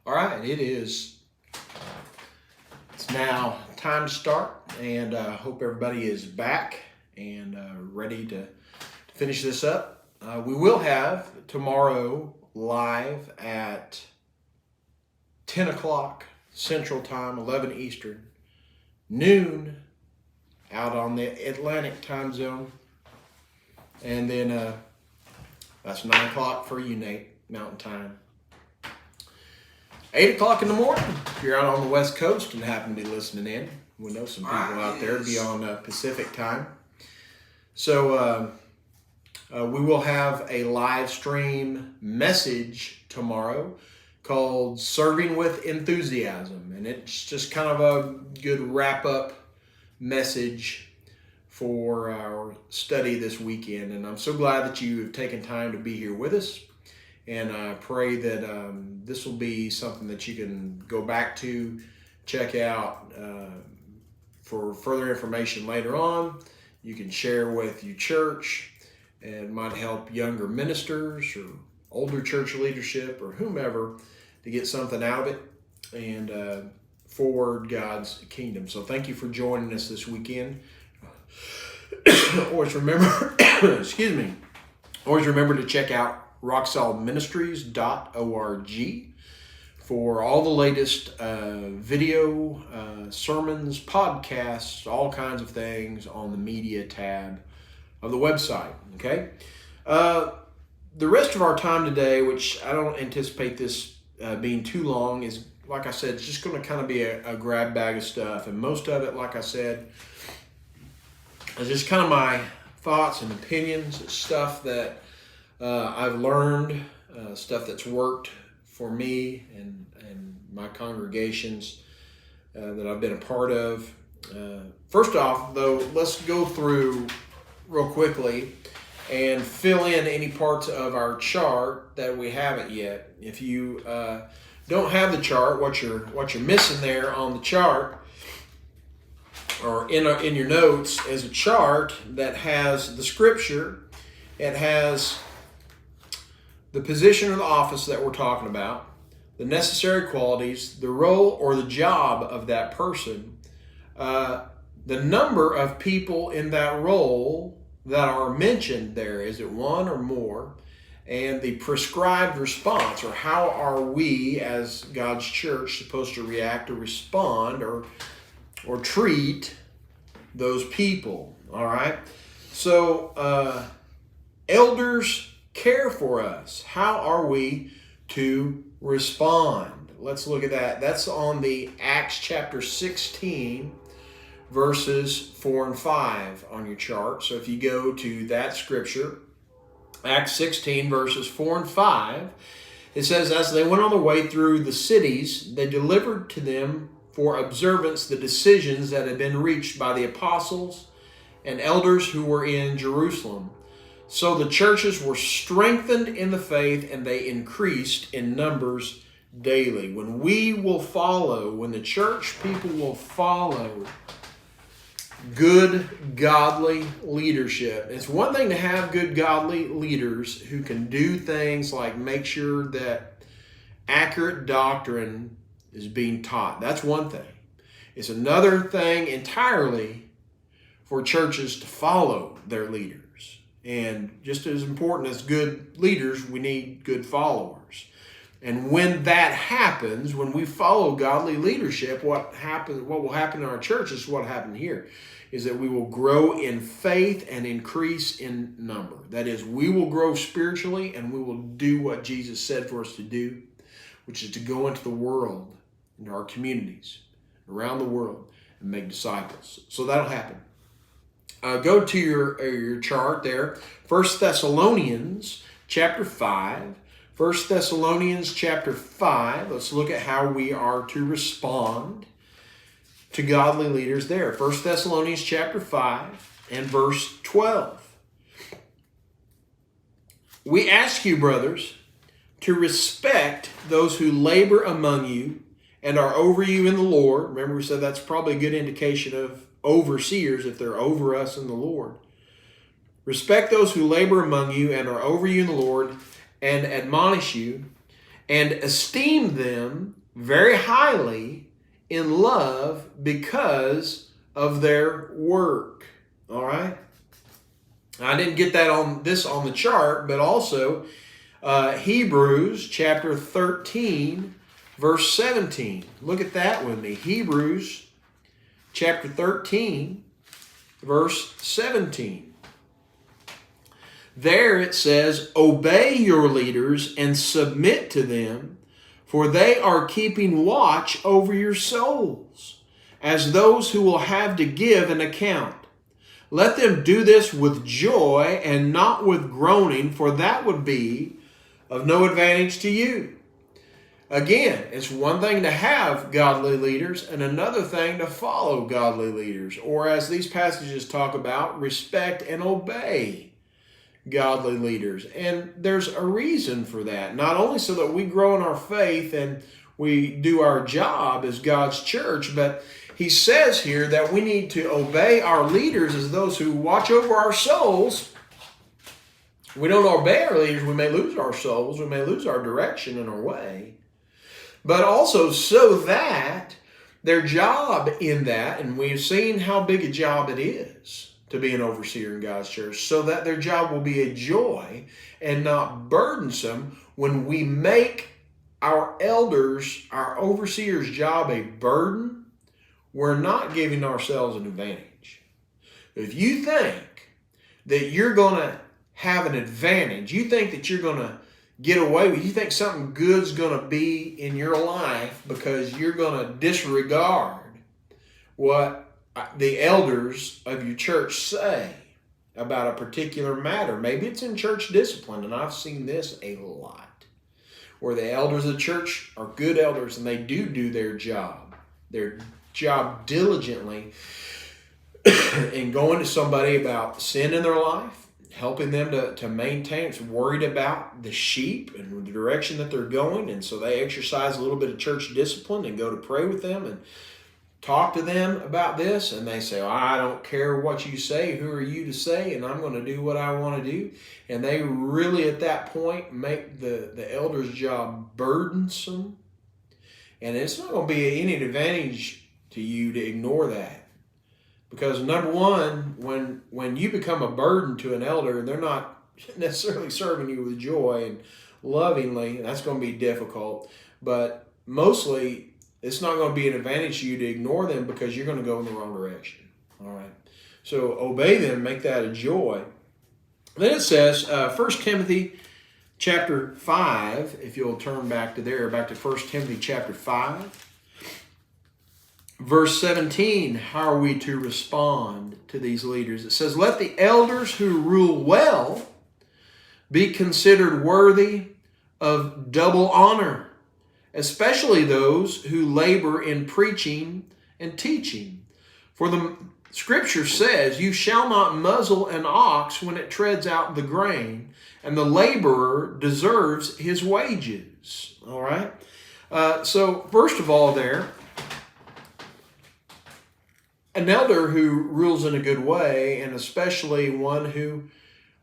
All right, it's now time to start, and I hope everybody is back and ready to finish this up. We will have tomorrow live at 10 o'clock Central Time, 11 Eastern, noon out on the Atlantic time zone, and then that's 9 o'clock for you, Nate, Mountain Time. 8 o'clock in the morning, if you're out on the West Coast and happen to be listening in. We know some people out there be on Pacific time. So we will have a live stream message tomorrow called Serving with Enthusiasm. And it's just kind of a good wrap-up message for our study this weekend. And I'm so glad that you have taken time to be here with us. And I pray that this will be something that you can go back to, check out for further information later on. You can share with your church, and it might help younger ministers or older church leadership or whomever to get something out of it and forward God's kingdom. So thank you for joining us this weekend. Always remember, always remember to check out rocksolidministries.org for all the latest video, sermons, podcasts, all kinds of things on the media tab of the website, okay? The rest of our time today, which I don't anticipate this being too long, is, like I said, it's just going to kind of be a grab bag of stuff. And most of it, like I said, is just kind of my thoughts and opinions, stuff that I've learned, stuff that's worked for me and my congregations that I've been a part of. First off, though, let's go through real quickly and fill in any parts of our chart that we haven't yet. If you don't have the chart, what you're missing there on the chart or in your notes is a chart that has the scripture. It has the position or the office that we're talking about, the necessary qualities, the role or the job of that person, the number of people in that role that are mentioned there. Is it one or more? And the prescribed response, or how are we as God's church supposed to react or respond or treat those people, all right? So elders care for us. How are we to respond? Let's look at that. That's on the Acts chapter 16, verses 4 and 5 on your chart. So if you go to that scripture, Acts 16, verses 4 and 5, it says, as they went on their way through the cities, they delivered to them for observance the decisions that had been reached by the apostles and elders who were in Jerusalem. So the churches were strengthened in the faith and they increased in numbers daily. When the church people will follow good, godly leadership. It's one thing to have good, godly leaders who can do things like make sure that accurate doctrine is being taught. That's one thing. It's another thing entirely for churches to follow their leaders. And just as important as good leaders, we need good followers. And when that happens, when we follow godly leadership, what will happen in our church is what happened here, is that we will grow in faith and increase in number. That is, we will grow spiritually and we will do what Jesus said for us to do, which is to go into the world, into our communities, around the world, and make disciples. So that'll happen. Go to your chart there. 1 Thessalonians chapter 5. 1 Thessalonians chapter 5. Let's look at how we are to respond to godly leaders there. 1 Thessalonians chapter 5 and verse 12. We ask you, brothers, to respect those who labor among you and are over you in the Lord. Remember, we said that's probably a good indication of overseers if they're over us in the Lord. Respect those who labor among you and are over you in the Lord and admonish you, and esteem them very highly in love because of their work. All right? I didn't get that on the chart, but also Hebrews chapter 13, verse 17. Look at that with me. Hebrews chapter 13, verse 17. There it says, "Obey your leaders and submit to them, for they are keeping watch over your souls, as those who will have to give an account. Let them do this with joy and not with groaning, for that would be of no advantage to you." Again, it's one thing to have godly leaders and another thing to follow godly leaders, or as these passages talk about, respect and obey godly leaders. And there's a reason for that, not only so that we grow in our faith and we do our job as God's church, but he says here that we need to obey our leaders as those who watch over our souls. If we don't obey our leaders, we may lose our souls, we may lose our direction and our way. But also so that their job in that, and we've seen how big a job it is to be an overseer in God's church, so that their job will be a joy and not burdensome when we make our elders, our overseers' job a burden, we're not giving ourselves an advantage. If you think that you're going to have an advantage, you think that you're going to get away with, you think something good's going to be in your life because you're going to disregard what the elders of your church say about a particular matter. Maybe it's in church discipline, and I've seen this a lot, where the elders of the church are good elders and they do their job diligently in going to somebody about sin in their life, helping them to maintain. It's worried about the sheep and the direction that they're going, and so they exercise a little bit of church discipline and go to pray with them and talk to them about this, and they say, "I don't care what you say, who are you to say, and I'm going to do what I want to do." And they really at that point make the elder's job burdensome, and it's not going to be any advantage to you to ignore that. Because number one, when you become a burden to an elder, they're not necessarily serving you with joy and lovingly, that's going to be difficult. But mostly, it's not going to be an advantage to you to ignore them because you're going to go in the wrong direction. All right. So obey them, make that a joy. Then it says, 1 Timothy chapter 5, if you'll turn back to 1 Timothy chapter 5. Verse 17, how are we to respond to these leaders? It says, "Let the elders who rule well be considered worthy of double honor, especially those who labor in preaching and teaching. For the Scripture says, 'You shall not muzzle an ox when it treads out the grain, and the laborer deserves his wages.'" All right? So first of all there, an elder who rules in a good way, and especially one who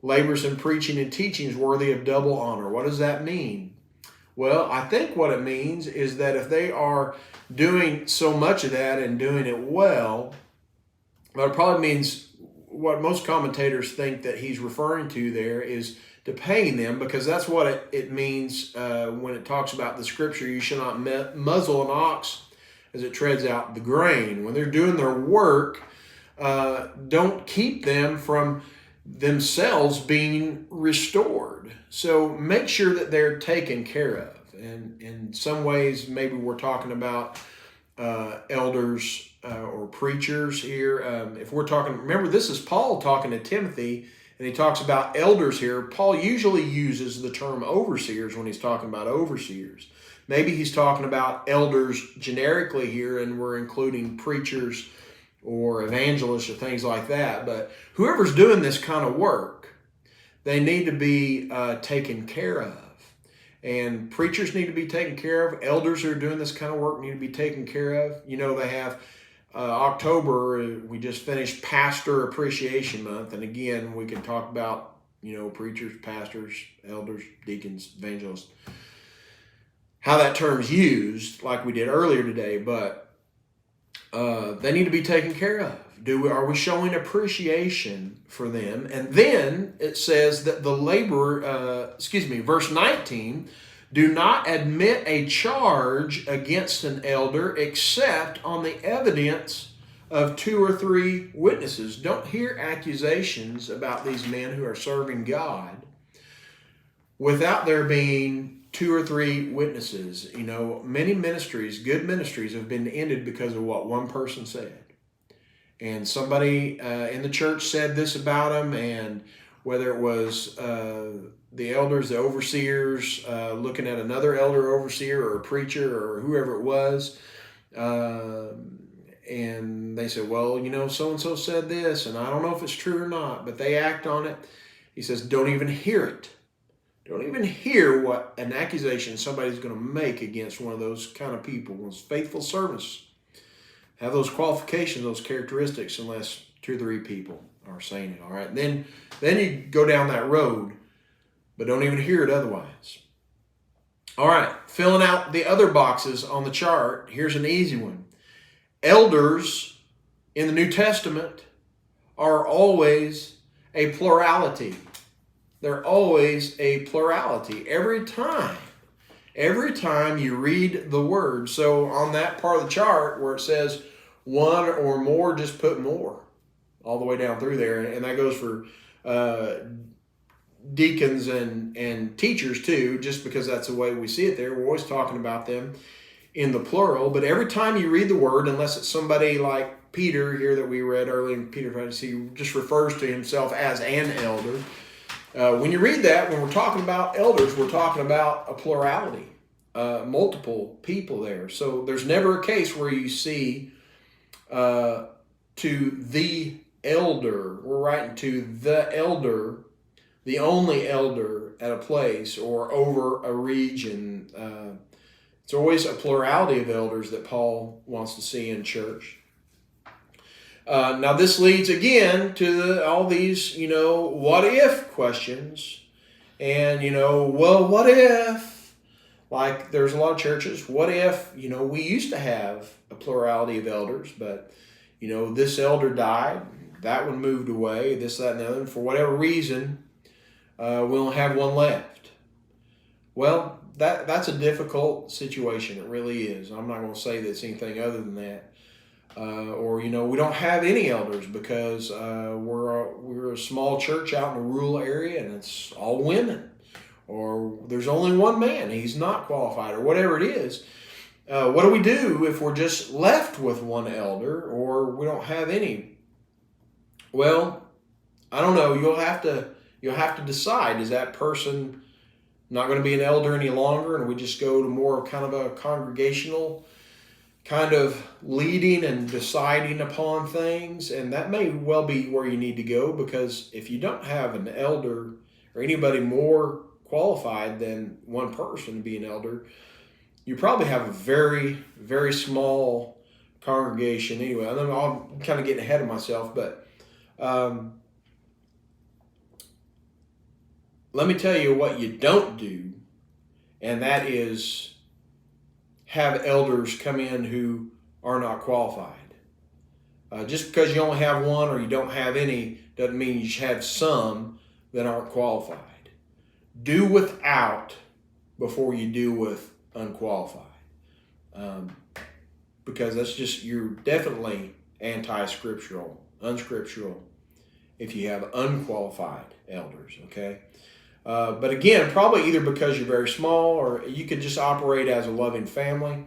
labors in preaching and teaching, is worthy of double honor. What does that mean? Well, I think what it means is that if they are doing so much of that and doing it well, that probably means what most commentators think that he's referring to there is to paying them, because that's what it means when it talks about the Scripture, "You shall not muzzle an ox as it treads out the grain." When they're doing their work, don't keep them from themselves being restored. So make sure that they're taken care of. And in some ways, maybe we're talking about elders or preachers here. If we're talking, remember, this is Paul talking to Timothy, and he talks about elders here. Paul usually uses the term overseers when he's talking about overseers. Maybe he's talking about elders generically here, and we're including preachers or evangelists or things like that. But whoever's doing this kind of work, they need to be taken care of. And preachers need to be taken care of. Elders who are doing this kind of work need to be taken care of. You know, they have October, we just finished Pastor Appreciation Month. And again, we can talk about, preachers, pastors, elders, deacons, evangelists. how that term's used, like we did earlier today, but they need to be taken care of. Are we showing appreciation for them? And then it says that the laborer, verse 19, do not admit a charge against an elder except on the evidence of 2 or 3 witnesses. Don't hear accusations about these men who are serving God without there being 2 or 3 witnesses. You know, many ministries, good ministries, have been ended because of what one person said. And somebody in the church said this about them, and whether it was the elders, the overseers, looking at another elder overseer or a preacher or whoever it was, and they said, well, you know, so-and-so said this, and I don't know if it's true or not, but they act on it. He says, don't even hear it. Don't even hear what an accusation somebody's going to make against one of those kind of people, those faithful servants. Have those qualifications, those characteristics, unless 2 or 3 people are saying it. All right, then you go down that road, but don't even hear it otherwise. All right, filling out the other boxes on the chart. Here's an easy one. Elders in the New Testament are always a plurality. They're always a plurality. Every time you read the word. So on that part of the chart where it says 1 or more, just put more all the way down through there. And that goes for deacons and teachers too, just because that's the way we see it there. We're always talking about them in the plural. But every time you read the word, unless it's somebody like Peter here that we read earlier in Peter, he just refers to himself as an elder. When you read that, when we're talking about elders, we're talking about a plurality, multiple people there. So there's never a case where you see to the elder. We're writing to the elder, the only elder at a place or over a region. It's always a plurality of elders that Paul wants to see in church. Now this leads again to all these, what if questions. And, well, what if, like there's a lot of churches, what if, we used to have a plurality of elders, but, this elder died, that one moved away, this, that, and the other, and for whatever reason, we don't have one left. Well, that's a difficult situation. It really is. I'm not going to say that it's anything other than that. Or we don't have any elders because we're a small church out in a rural area and it's all women, or there's only one man, he's not qualified, or whatever it is. What do we do if we're just left with one elder or we don't have any? Well, I don't know. You'll have to decide. Is that person not going to be an elder any longer, and we just go to more of kind of a congregational kind of leading and deciding upon things? And that may well be where you need to go, because if you don't have an elder or anybody more qualified than one person to be an elder, you probably have a very, very small congregation anyway. I'm kind of getting ahead of myself, but let me tell you what you don't do, and that is have elders come in who are not qualified. Just because you only have one or you don't have any doesn't mean you should have some that aren't qualified. Do without before you do with unqualified. Because that's just, you're definitely anti-scriptural, unscriptural if you have unqualified elders, okay? But again, probably either because you're very small, or you could just operate as a loving family,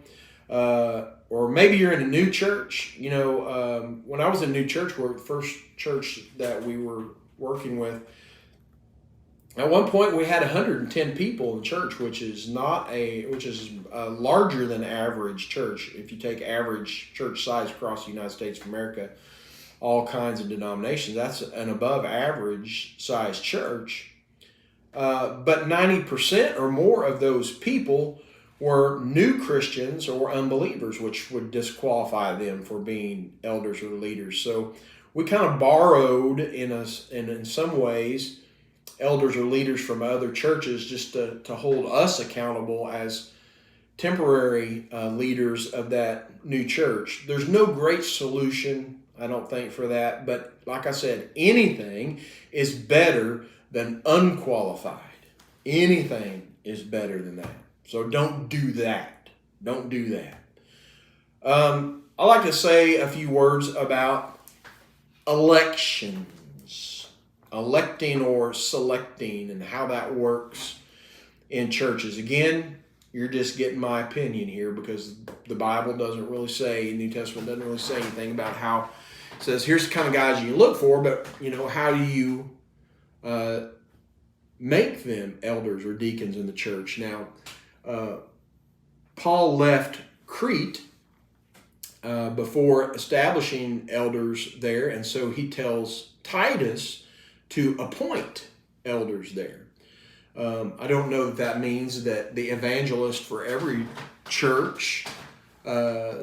or maybe you're in a new church. When I was in a new church, the first church that we were working with, at one point we had 110 people in church, which is a larger than average church. If you take average church size across the United States of America, all kinds of denominations, that's an above average size church. But 90% or more of those people were new Christians or unbelievers, which would disqualify them for being elders or leaders. So we kind of borrowed in some ways elders or leaders from other churches just to hold us accountable as temporary leaders of that new church. There's no great solution, I don't think, for that. But like I said, anything is better than unqualified. Anything is better than that. So don't do that. Don't do that. I like to say a few words about elections, electing or selecting, and how that works in churches. Again, you're just getting my opinion here, because the Bible doesn't really say, the New Testament doesn't really say anything about how it says here's the kind of guys you look for, but how do you make them elders or deacons in the church? Now, Paul left Crete before establishing elders there, and so he tells Titus to appoint elders there. I don't know that means that the evangelist for every church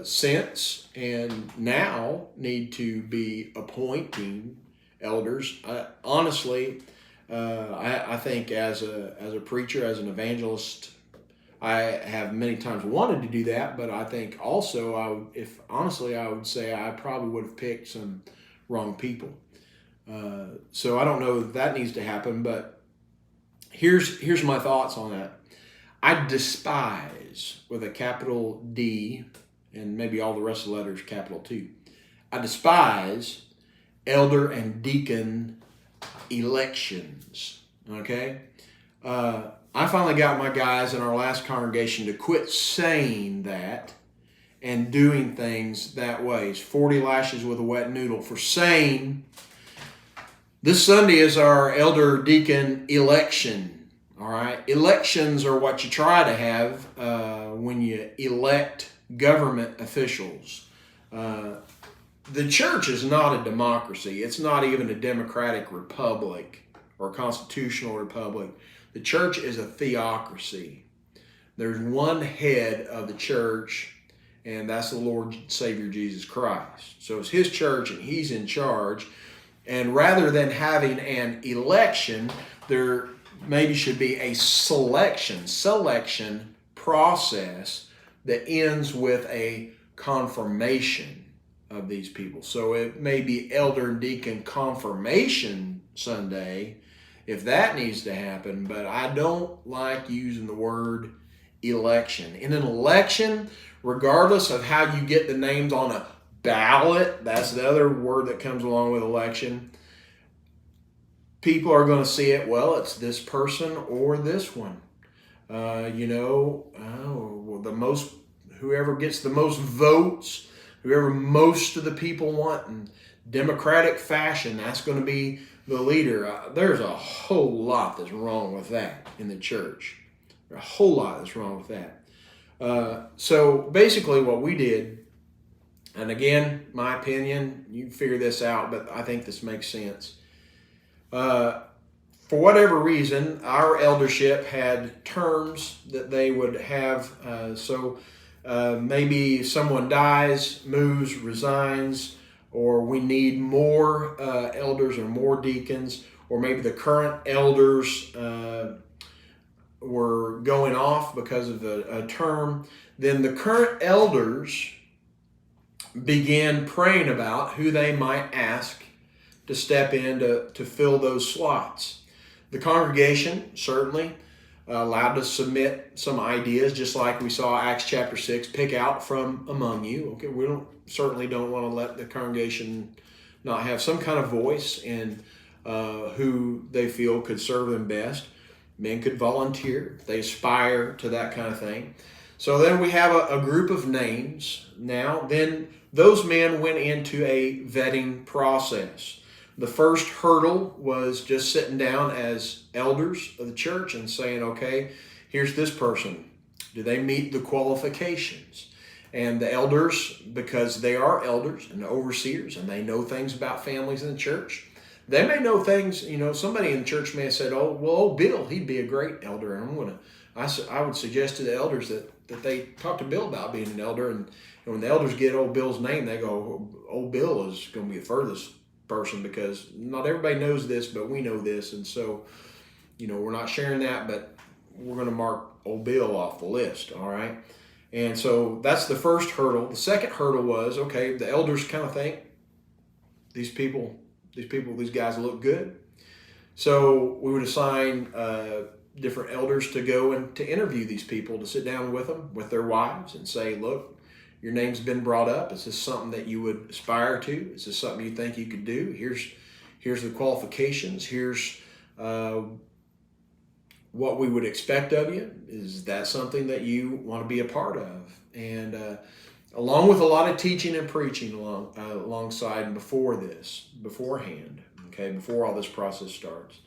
since and now need to be appointing elders. Honestly, I think as a preacher, as an evangelist, I have many times wanted to do that, but I think also I would say I probably would have picked some wrong people. So I don't know if that needs to happen, but here's my thoughts on that. I despise, with a capital D and maybe all the rest of the letters capital T, I despise elder and deacon elections. Okay? I finally got my guys in our last congregation to quit saying that and doing things that way. It's 40 lashes with a wet noodle for saying this Sunday is our elder deacon election. All right? Elections are what you try to have when you elect government officials. The church is not a democracy. It's not even a democratic republic or constitutional republic. The church is a theocracy. There's one head of the church, and that's the Lord and Savior Jesus Christ. So it's his church, and he's in charge. And rather than having an election, there maybe should be a selection process that ends with a confirmation of these people. So it may be elder and deacon confirmation Sunday, if that needs to happen, but I don't like using the word election. In an election, regardless of how you get the names on a ballot, that's the other word that comes along with election, people are going to see it, well, it's this person or this one. Whoever gets the most votes, whoever most of the people want in democratic fashion, that's going to be the leader. There's a whole lot that's wrong with that in the church. A whole lot that's wrong with that. So basically what we did, and again, my opinion, you figure this out, but I think this makes sense. For whatever reason, our eldership had terms that they would have. Maybe someone dies, moves, resigns, or we need more elders or more deacons, or maybe the current elders were going off because of a term. Then the current elders began praying about who they might ask to step in to fill those slots. The congregation certainly allowed to submit some ideas, just like we saw Acts chapter 6, pick out from among you. Okay, we certainly don't want to let the congregation not have some kind of voice in who they feel could serve them best. Men could volunteer. They aspire to that kind of thing. So then we have a group of names now. Then those men went into a vetting process. The first hurdle was just sitting down as elders of the church and saying, okay, here's this person. Do they meet the qualifications? And the elders, because they are elders and overseers and they know things about families in the church, they may know things, somebody in the church may have said, old Bill, he'd be a great elder. And I would suggest to the elders that they talk to Bill about being an elder. And when the elders get old Bill's name, they go, old Bill is going to be the furthest person, because not everybody knows this, but we know this. And so, we're not sharing that, but we're going to mark old Bill off the list. All right. And so that's the first hurdle. The second hurdle was, okay, the elders kind of think these guys look good. So we would assign different elders to go and to interview these people, to sit down with them, with their wives, and say, look, your name's been brought up. Is this something that you would aspire to? Is this something you think you could do? Here's the qualifications. Here's what we would expect of you. Is that something that you want to be a part of? And along with a lot of teaching and preaching alongside and beforehand, okay, before all this process starts.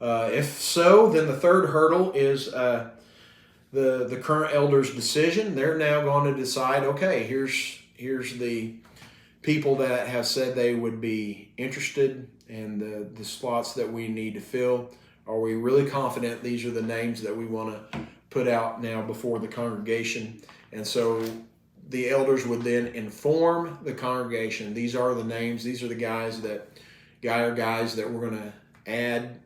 If so, then the third hurdle is the current elder's decision. They're now going to decide, okay, here's the people that have said they would be interested in the slots that we need to fill. Are we really confident these are the names that we want to put out now before the congregation? And so the elders would then inform the congregation, these are the names, these are the guys that we're going to add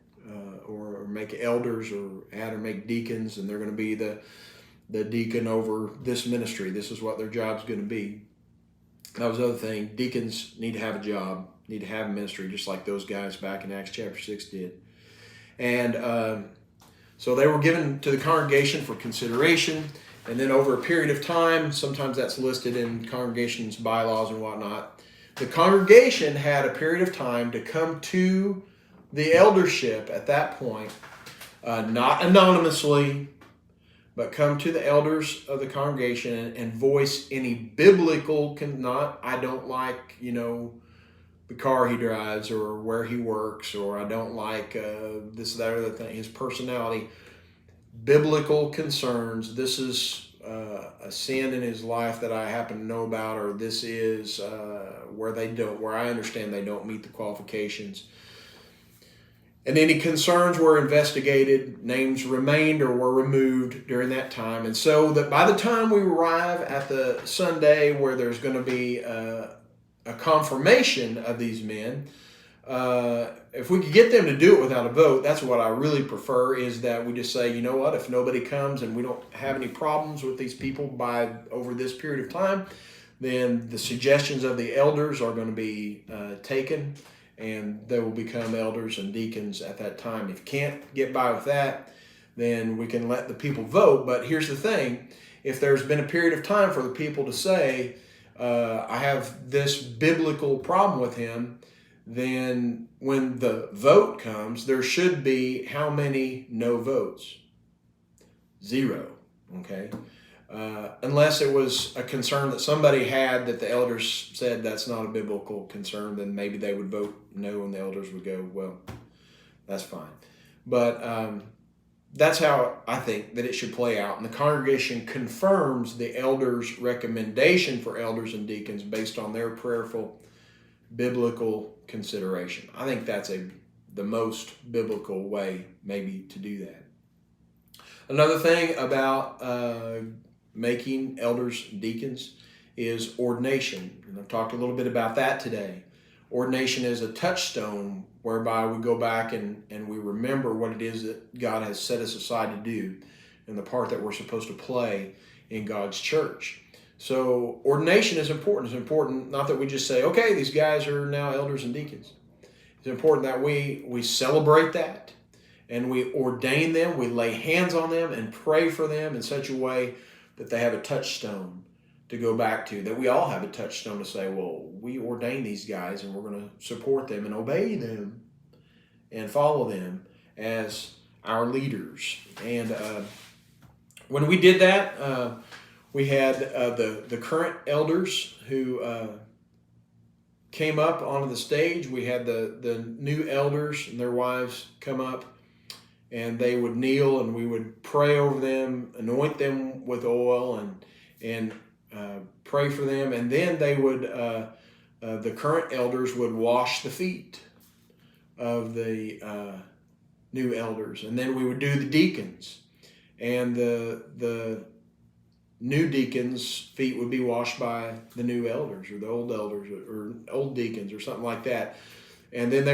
or make elders, or add or make deacons, and they're going to be the deacon over this ministry. This is what their job's going to be. That was the other thing. Deacons need to have a job, need to have a ministry, just like those guys back in Acts chapter 6 did. And so they were given to the congregation for consideration, and then over a period of time, sometimes that's listed in congregations' bylaws and whatnot, the congregation had a period of time to come to the eldership at that point, not anonymously, but come to the elders of the congregation and voice any biblical, I don't like, the car he drives, or where he works, or I don't like this, that, or other thing, his personality, biblical concerns. This is a sin in his life that I happen to know about, or this is where I understand they don't meet the qualifications. And any concerns were investigated, names remained or were removed during that time. And so that by the time we arrive at the Sunday where there's going to be a confirmation of these men, if we could get them to do it without a vote, that's what I really prefer, is that we just say, you know what, if nobody comes and we don't have any problems with these people by over this period of time, then the suggestions of the elders are going to be taken, and they will become elders and deacons at that time. If you can't get by with that, then we can let the people vote. But here's the thing. If there's been a period of time for the people to say, I have this biblical problem with him, then when the vote comes, there should be how many no votes? 0, okay? Unless it was a concern that somebody had that the elders said that's not a biblical concern, then maybe they would vote no and the elders would go, well, that's fine. But that's how I think that it should play out. And the congregation confirms the elders' recommendation for elders and deacons based on their prayerful biblical consideration. I think that's the most biblical way maybe to do that. Another thing about making elders and deacons is ordination. And I've talked a little bit about that today. Ordination is a touchstone whereby we go back and we remember what it is that God has set us aside to do and the part that we're supposed to play in God's church. So ordination is important. It's important not that we just say, okay, these guys are now elders and deacons. It's important that we celebrate that and we ordain them, we lay hands on them and pray for them in such a way that they have a touchstone to go back to, that we all have a touchstone to say, well, we ordain these guys and we're going to support them and obey them and follow them as our leaders. And when we did that, we had the current elders who came up onto the stage. We had the new elders and their wives come up, and they would kneel and we would pray over them, anoint them with oil and pray for them. And then they would, the current elders would wash the feet of the new elders. And then we would do the deacons. And the new deacons' feet would be washed by the new elders or the old elders or old deacons or something like that. And then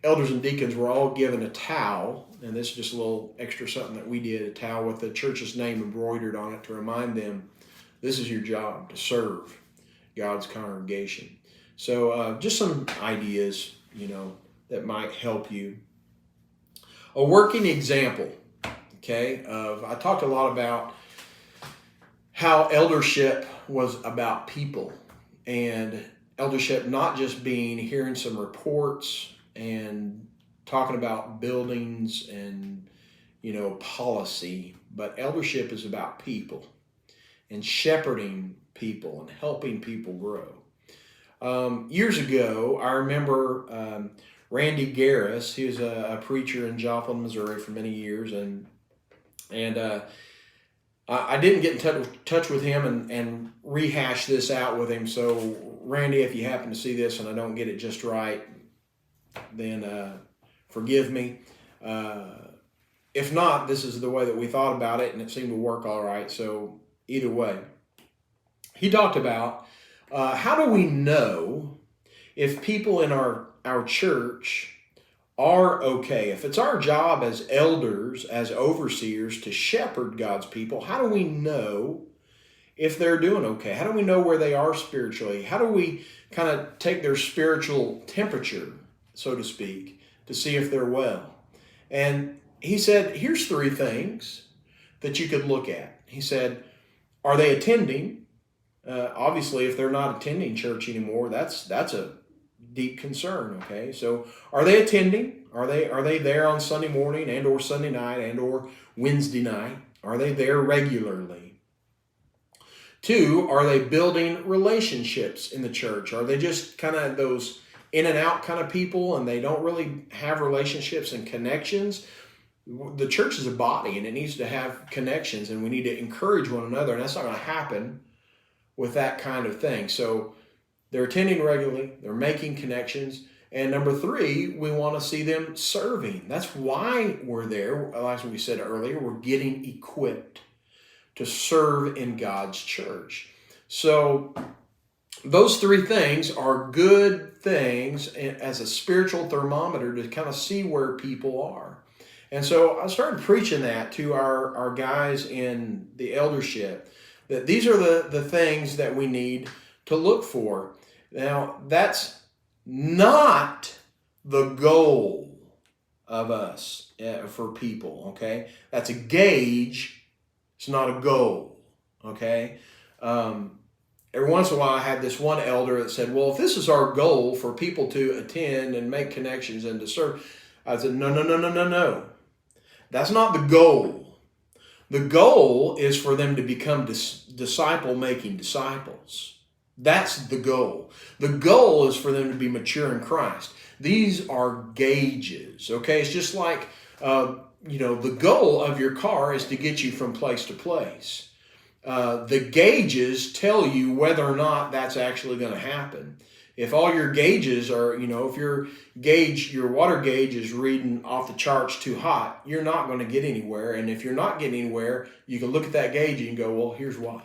elders and deacons were all given a towel, and this is just a little extra something that we did, a towel with the church's name embroidered on it to remind them This is your job, to serve God's congregation. So just some ideas, that might help you. A working example, okay, I talked a lot about how eldership was about people, and eldership not just being hearing some reports and talking about buildings and policy, but eldership is about people and shepherding people and helping people grow. Years ago, I remember Randy Garris. He was a preacher in Joplin, Missouri for many years, and I didn't get in touch with him and rehash this out with him. So, Randy, if you happen to see this and I don't get it just right, then forgive me. If not, this is the way that we thought about it, and it seemed to work all right. So, either way, he talked about how do we know if people in our church are okay? If it's our job as elders, as overseers, to shepherd God's people, how do we know if they're doing okay? How do we know where they are spiritually? How do we kind of take their spiritual temperature, so to speak, to see if they're well? And he said, here's 3 things that you could look at. He said, are they attending? Obviously, if they're not attending church anymore, that's a deep concern. Okay, so are they attending? Are they there on Sunday morning and or Sunday night and or Wednesday night? Are they there regularly? 2, are they building relationships in the church? Are they just kind of those in and out kind of people and they don't really have relationships and connections? The church is a body and it needs to have connections, and we need to encourage one another, and that's not going to happen with that kind of thing. So they're attending regularly, they're making connections. And number 3, we want to see them serving. That's why we're there. Like we said earlier, we're getting equipped to serve in God's church. So those 3 things are good things as a spiritual thermometer to kind of see where people are. And so I started preaching that to our guys in the eldership, that these are the things that we need to look for. Now, that's not the goal of us for people, okay? That's a gauge. It's not a goal, okay? Every once in a while, I had this one elder that said, well, if this is our goal for people to attend and make connections and to serve, I said, no. That's not the goal. The goal is for them to become disciple-making disciples. That's the goal. The goal is for them to be mature in Christ. These are gauges, okay? It's just like, the goal of your car is to get you from place to place. The gauges tell you whether or not that's actually going to happen. If all your gauges are, if your water gauge is reading off the charts too hot, you're not going to get anywhere. And if you're not getting anywhere, you can look at that gauge and go, well, here's why.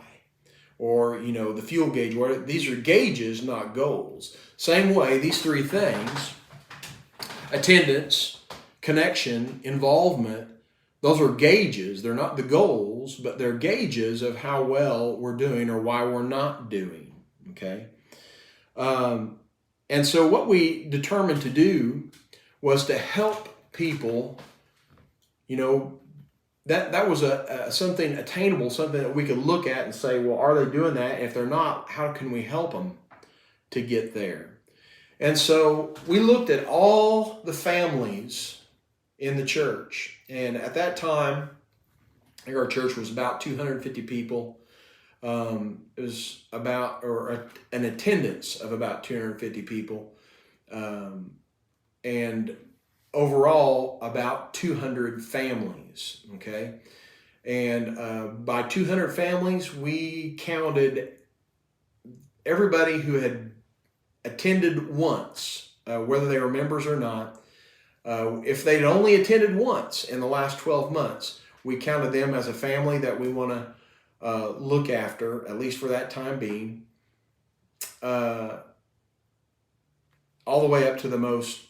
Or, the fuel gauge, these are gauges, not goals. Same way, these 3 things, attendance, connection, involvement, those are gauges. They're not the goals, but they're gauges of how well we're doing or why we're not doing, okay? And so what we determined to do was to help people, that was something attainable, something that we could look at and say, well, are they doing that? If they're not, how can we help them to get there? And so we looked at all the families in the church. And at that time, our church was about 250 people. It was an attendance of about 250 people. And overall, about 200 families, okay? And by 200 families, we counted everybody who had attended once, whether they were members or not. If they'd only attended once in the last 12 months, we counted them as a family that we want to look after, at least for that time being, all the way up to the most,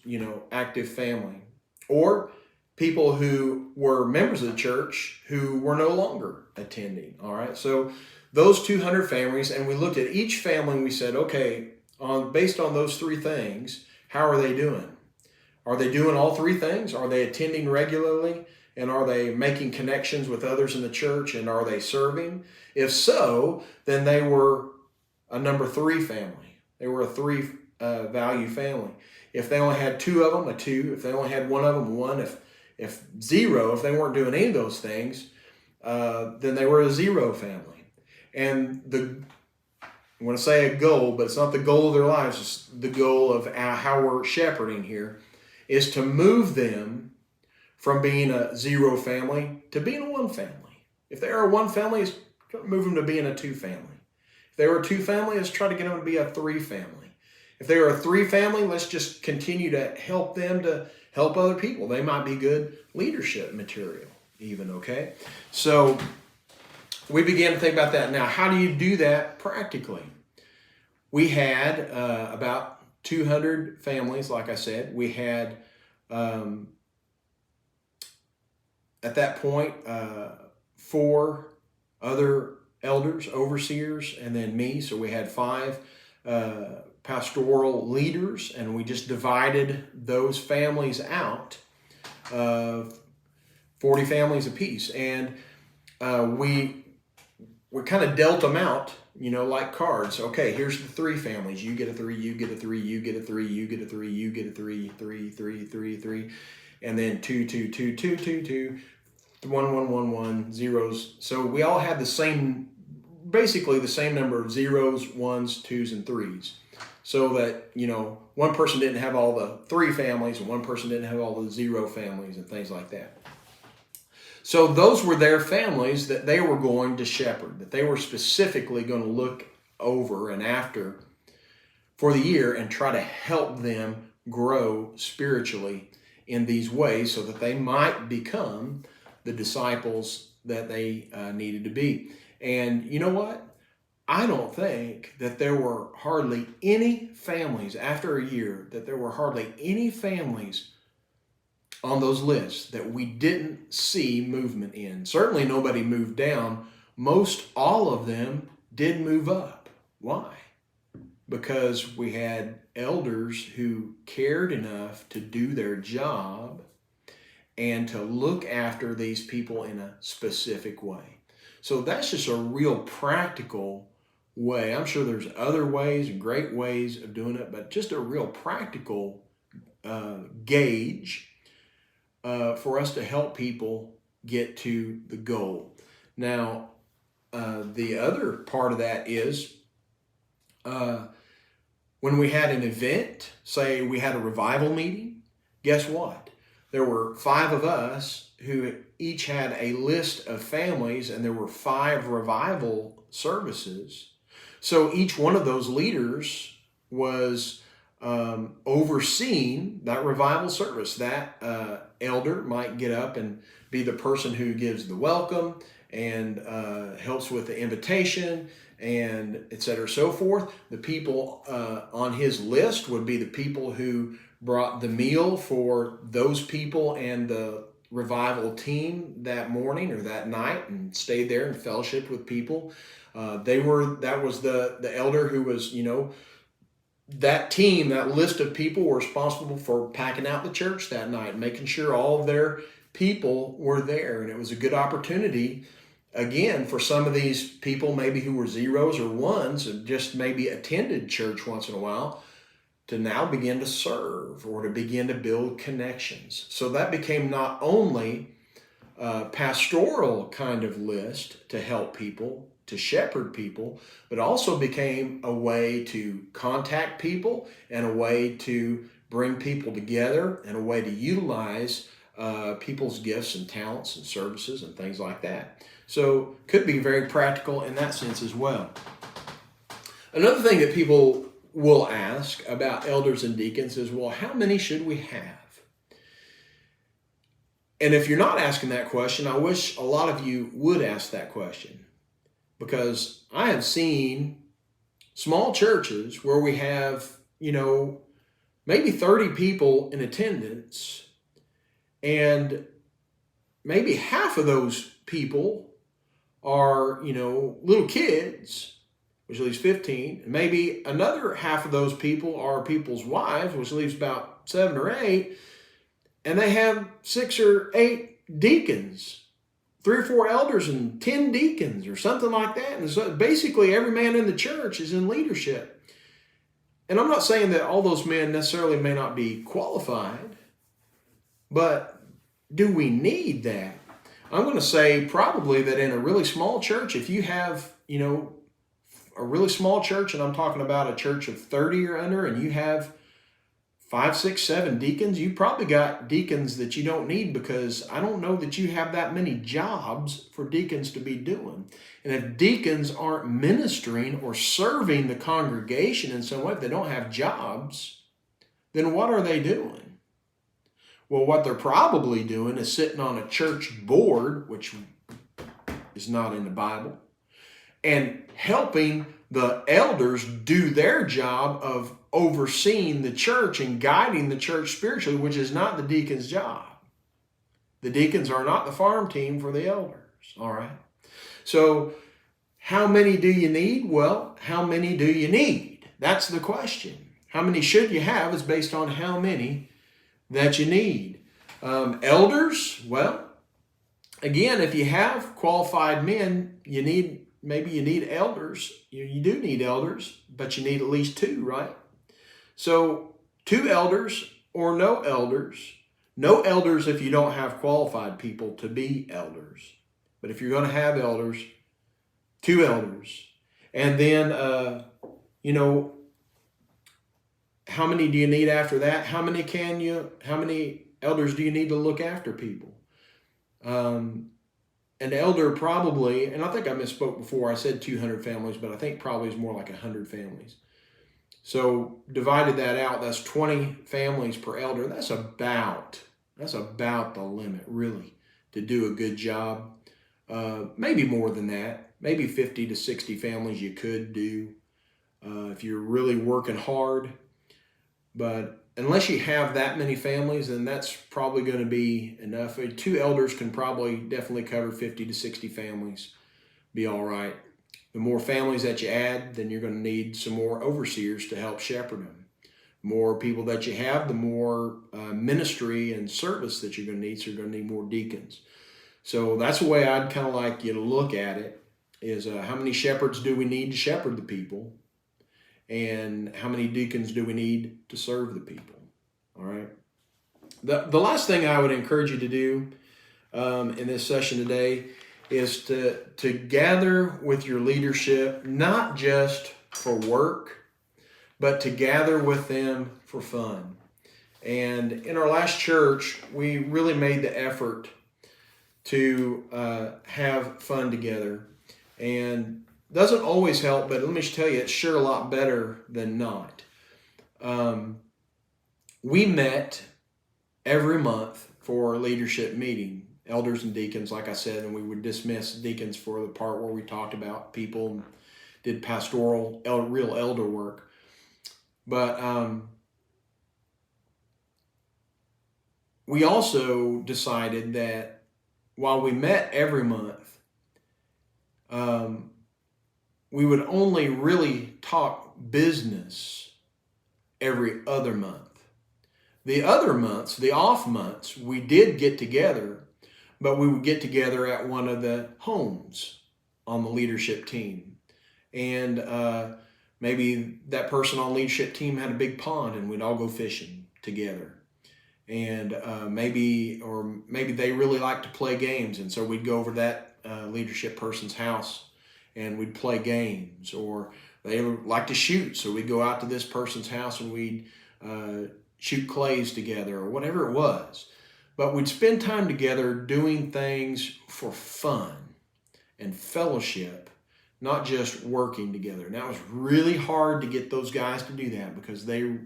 active family. Or people who were members of the church who were no longer attending, all right? So those 200 families, and we looked at each family and we said, okay, based on those three things, how are they doing? Are they doing all three things? Are they attending regularly? And are they making connections with others in the church? And are they serving? If so, then they were a number 3 family. They were a 3 value family. If they only had 2 of them, a 2. If they only had 1 of them, 1. If 0, if they weren't doing any of those things, then they were a 0 family. And I want to say a goal, but it's not the goal of their lives. It's the goal of how we're shepherding here, is to move them from being a 0 family to being a 1 family. If they are a 1 family, it's move them to being a 2 family. If they were a 2 family, let's try to get them to be a 3 family. If they are a 3 family, let's just continue to help them to help other people. They might be good leadership material even, okay? So we began to think about that. Now, how do you do that practically? We had about 200 families, like I said. We had, at that point, 4 other elders, overseers, and then me. So we had 5 pastoral leaders, and we just divided those families out, 40 families apiece. And we kind of dealt them out, like cards. Okay, here's the 3 families. You get a 3, you get a 3, you get a 3, you get a 3, you get a 3, 3, 3, 3, 3, and then 2, 2, 2, 2, 2, 2, 1, 1, 1, 1, zeros. So we all had basically the same number of zeros, 1s, 2s, and 3s. So that, one person didn't have all the 3 families and one person didn't have all the 0 families and things like that. So those were their families that they were going to shepherd, that they were specifically going to look over and after for the year and try to help them grow spiritually in these ways so that they might become the disciples that they needed to be. And you know what? I don't think that there were hardly any families after a year, that there were hardly any families on those lists that we didn't see movement in. Certainly nobody moved down. Most all of them did move up. Why? Because we had elders who cared enough to do their job and to look after these people in a specific way. So that's just a real practical way. I'm sure there's other ways and great ways of doing it, but just a real practical gauge for us to help people get to the goal. Now, the other part of that is when we had an event, say we had a revival meeting, guess what? There were 5 of us who each had a list of families, and there were 5 revival services. So each one of those leaders was overseeing that revival service. That elder might get up and be the person who gives the welcome and helps with the invitation and et cetera, so forth. The people on his list would be the people who brought the meal for those people and the revival team that morning or that night and stayed there and fellowshiped with people. That was the elder who was, that team, that list of people were responsible for packing out the church that night, making sure all of their people were there. And it was a good opportunity, again, for some of these people maybe who were 0s or 1s and just maybe attended church once in a while to now begin to serve or to begin to build connections. So that became not only a pastoral kind of list to help people, to shepherd people, but also became a way to contact people and a way to bring people together and a way to utilize people's gifts and talents and services and things like that. So could be very practical in that sense as well. Another thing that people will ask about elders and deacons is, well, how many should we have? And if you're not asking that question, I wish a lot of you would ask that question, because I have seen small churches where we have, maybe 30 people in attendance, and maybe half of those people are, little kids, which leaves 15. And maybe another half of those people are people's wives, which leaves about 7 or 8. And they have 6 or 8 deacons, 3 or 4 elders and 10 deacons or something like that. And so basically every man in the church is in leadership. And I'm not saying that all those men necessarily may not be qualified, but do we need that? I'm going to say probably that in a really small church, if you have, a really small church, and I'm talking about a church of 30 or under, and you have 5, 6, 7 deacons, you probably got deacons that you don't need, because I don't know that you have that many jobs for deacons to be doing. And if deacons aren't ministering or serving the congregation in some way, if they don't have jobs, then what are they doing? Well, what they're probably doing is sitting on a church board, which is not in the Bible, and helping the elders do their job of overseeing the church and guiding the church spiritually, which is not the deacon's job. The deacons are not the farm team for the elders, all right? So how many do you need? Well, how many do you need? That's the question. How many should you have is based on how many that you need. Elders, well, again, if you have qualified men, maybe you need elders. You do need elders, but you need at least 2, right? So 2 elders or no elders. No elders if you don't have qualified people to be elders. But if you're going to have elders, 2 elders. And then, how many do you need after that? How many elders do you need to look after people? An elder probably, and I think I misspoke before, I said 200 families, but I think probably is more like 100 families. So divided that out, that's 20 families per elder. That's about the limit, really, to do a good job. Maybe more than that. Maybe 50 to 60 families you could do if you're really working hard. But unless you have that many families, then that's probably going to be enough. 2 elders can probably definitely cover 50 to 60 families. Be all right. The more families that you add, then you're going to need some more overseers to help shepherd them. The more people that you have, the more ministry and service that you're going to need. So you're going to need more deacons. So that's the way I'd kind of like you to look at it, is how many shepherds do we need to shepherd the people? And how many deacons do we need to serve the people? All right. The last thing I would encourage you to do in this session today is to gather with your leadership, not just for work, but to gather with them for fun. And in our last church, we really made the effort to have fun together. And doesn't always help, but let me just tell you, it's sure a lot better than not. We met every month for a leadership meeting, elders and deacons, like I said, and we would dismiss deacons for the part where we talked about people and did pastoral, real elder work. But we also decided that while we met every month, we would only really talk business every other month. The other months, the off months, we did get together, but we would get together at one of the homes on the leadership team. And maybe that person on leadership team had a big pond and we'd all go fishing together. And maybe they really like to play games, and so we'd go over that leadership person's house and we'd play games. Or they like to shoot, so we'd go out to this person's house and we'd shoot clays together or whatever it was. But we'd spend time together doing things for fun and fellowship, not just working together. Now, it was really hard to get those guys to do that, because they,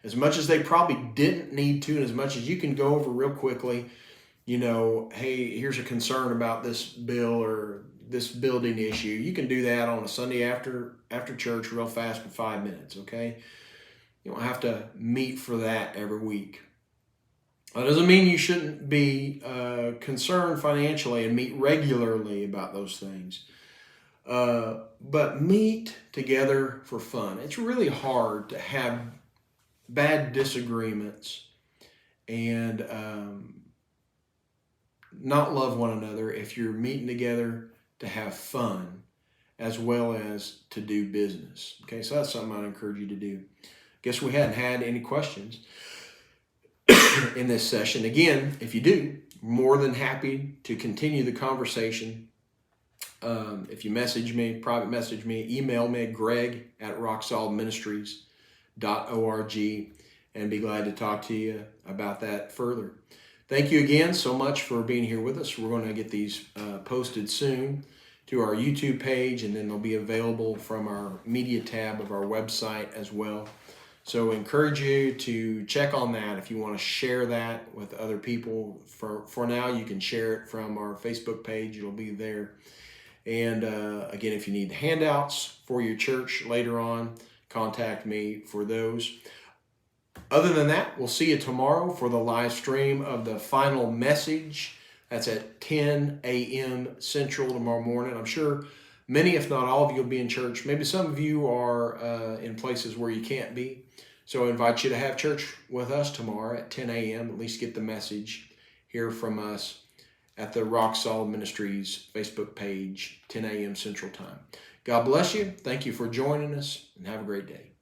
as much as they probably didn't need to, and as much as you can go over real quickly, hey, here's a concern about this bill or this building issue. You can do that on a Sunday after church real fast in 5 minutes, okay? You don't have to meet for that every week. That doesn't mean you shouldn't be concerned financially and meet regularly about those things. But meet together for fun. It's really hard to have bad disagreements and not love one another if you're meeting together to have fun as well as to do business. Okay, so that's something I'd encourage you to do. Guess we hadn't had any questions in this session. Again, if you do, more than happy to continue the conversation. If you message me, private message me, email me, greg@rocksolidministries.org, and be glad to talk to you about that further. Thank you again so much for being here with us. We're going to get these posted soon to our YouTube page, and then they'll be available from our media tab of our website as well. So I encourage you to check on that if you want to share that with other people. For now, you can share it from our Facebook page. It'll be there. And again, if you need handouts for your church later on, contact me for those. Other than that, we'll see you tomorrow for the live stream of the final message. That's at 10 a.m. Central tomorrow morning. I'm sure many, if not all of you, will be in church. Maybe some of you are in places where you can't be. So I invite you to have church with us tomorrow at 10 a.m. At least get the message, hear from us at the Rock Solid Ministries Facebook page, 10 a.m. Central Time. God bless you. Thank you for joining us, and have a great day.